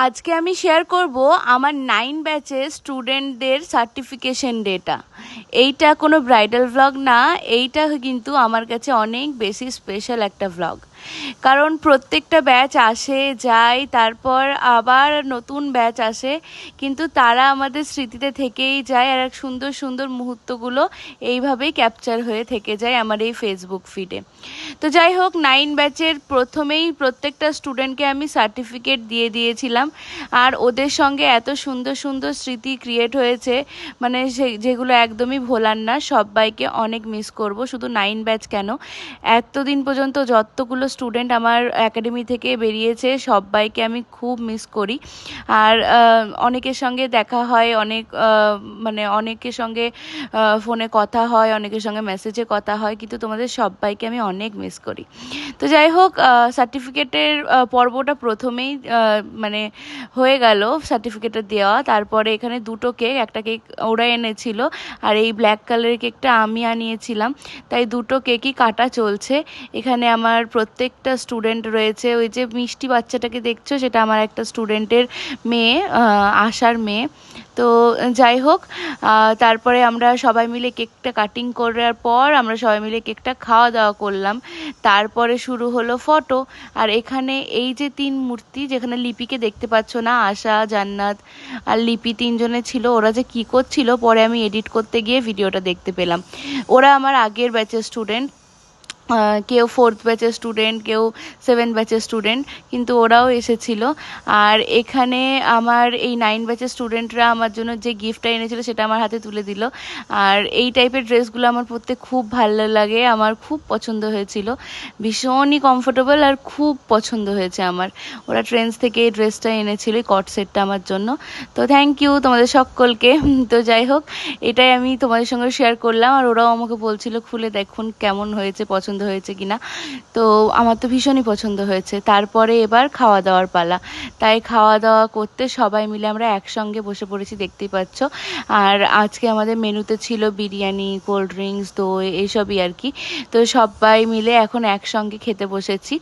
আজকে আমি শেয়ার করব আমার 9 ব্যাচের স্টুডেন্টদের সার্টিফিকেশন ডেটা। এইটা কোনো ব্রাইডাল ভ্লগ না, এইটা কিন্তু আমার কাছে অনেক বেশি স্পেশাল একটা ভ্লগ। কারণ প্রত্যেকটা ব্যাচ আসে যায়, তারপর আবার নতুন ব্যাচ আসে, কিন্তু তারা আমাদের স্মৃতিতে থেকেই যায়, আর এক সুন্দর সুন্দর মুহূর্তগুলো এইভাবেই ক্যাপচার হয়ে থেকে যায় আমার এই ফেসবুক ফিডে। তো যাই হোক, 9 ব্যাচের প্রথমেই প্রত্যেকটা স্টুডেন্টকে আমি সার্টিফিকেট দিয়ে দিয়েছিলাম, আর ওদের সঙ্গে এত সুন্দর সুন্দর স্মৃতি ক্রিয়েট হয়েছে, মানে যেগুলো একদমই ভোলার না। সবাইকে অনেক মিস করব, শুধু 9 ব্যাচ কেন, এতদিন পর্যন্ত যতগুলো স্টুডেন্ট আমার একাডেমি থেকে বেরিয়েছে সবাইকে আমি খুব মিস করি। আর অনেকের সঙ্গে দেখা হয়, মানে অনেকের সঙ্গে ফোনে কথা হয়, অনেকের সঙ্গে মেসেজে কথা হয়, কিন্তু তোমাদের সবাইকে আমি অনেক মিস করি। তো যাই হোক, সার্টিফিকেটের পর্বটা প্রথমেই মানে হয়ে গেল, সার্টিফিকেটের দেওয়া। তারপরে এখানে দুটো কেক, একটা কেক ওরা এনেছিল আর এই ব্ল্যাক কালারের কেকটা আমি আনিয়েছিলাম, তাই দুটো কেকই কাটা চলছে। এখানে আমার প্রত্যেকটা স্টুডেন্ট রয়েছে। ওই যে মিষ্টি বাচ্চাটাকে দেখছো, সেটা আমার একটা স্টুডেন্টের মেয়ে, আশার মেয়ে। তো যাই হোক, তারপরে আমরা সবাই মিলে কেকটা কাটিং করার পর আমরা সবাই মিলে কেকটা খাওয়া দাওয়া করলাম। তারপরে শুরু হলো ফটো। আর এখানে এই যে 3 মূর্তি, যেখানে লিপিকে দেখতে পাচ্ছ না, আশা, জান্নাত আর লিপি 3 জনে ছিল। ওরা যে কি করছিল পরে আমি এডিট করতে গিয়ে ভিডিওটা দেখতে পেলাম। ওরা আমার আগের ব্যাচের স্টুডেন্ট, কেউ 4th ব্যাচের স্টুডেন্ট, কেউ 7 ব্যাচের স্টুডেন্ট, কিন্তু ওরাও এসেছিল। আর এখানে আমার এই 9 ব্যাচের স্টুডেন্টরা আমার জন্য যে গিফটটা এনেছিল সেটা আমার হাতে তুলে দিল। আর এই টাইপের ড্রেসগুলো আমার পরতে খুব ভালো লাগে, আমার খুব পছন্দ হয়েছিল, ভীষণই কমফোর্টেবল আর খুব পছন্দ হয়েছে আমার। ওরা ট্রেন্ডস থেকে এই ড্রেসটা এনেছিল, এই কট সেটটা আমার জন্য। তো থ্যাংক ইউ তোমাদের সকলকে। তো যাই হোক, এটাই আমি তোমাদের সঙ্গে শেয়ার করলাম, আর ওরাও আমাকে বলছিল খুলে দেখুন কেমন হয়েছে, পছন্দ হয়েছে কিনা। তো আমার তো ভীষণই পছন্দ হয়েছে। তারপরে এবার খাওয়া দাওয়ার পালা, তাই খাওয়া দাওয়া করতে সবাই মিলে আমরা একসঙ্গে বসে পড়েছি, দেখতেই পাচ্ছ। আর আজকে আমাদের মেনুতে ছিল বিরিয়ানি, কোল্ড ড্রিঙ্কস, দই, এইসবই আর কি। তো সবাই মিলে এখন একসঙ্গে খেতে বসেছি।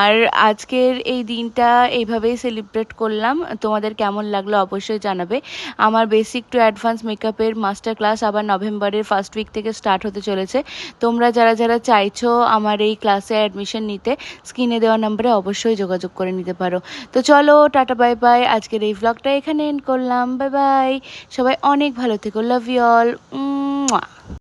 আর আজকের এই দিনটা এইভাবেই সেলিব্রেট করলাম। তোমাদের কেমন লাগলো অবশ্যই জানাবে। আমার বেসিক টু অ্যাডভান্স মেকআপের মাস্টার ক্লাস আবার নভেম্বরের ফার্স্ট উইক থেকে স্টার্ট হতে চলেছে। তোমরা যারা যারা চাইছো আমার এই ক্লাসে অ্যাডমিশন নিতে, স্ক্রিনে দেওয়া নম্বরে অবশ্যই যোগাযোগ করে নিতে পারো। তো চলো, টাটা বাই বাই। আজকের এই ভ্লগটা এখানে এন্ড করলাম। বাই বাই, সবাই অনেক ভালো থেকো, লাভ ইউ অল।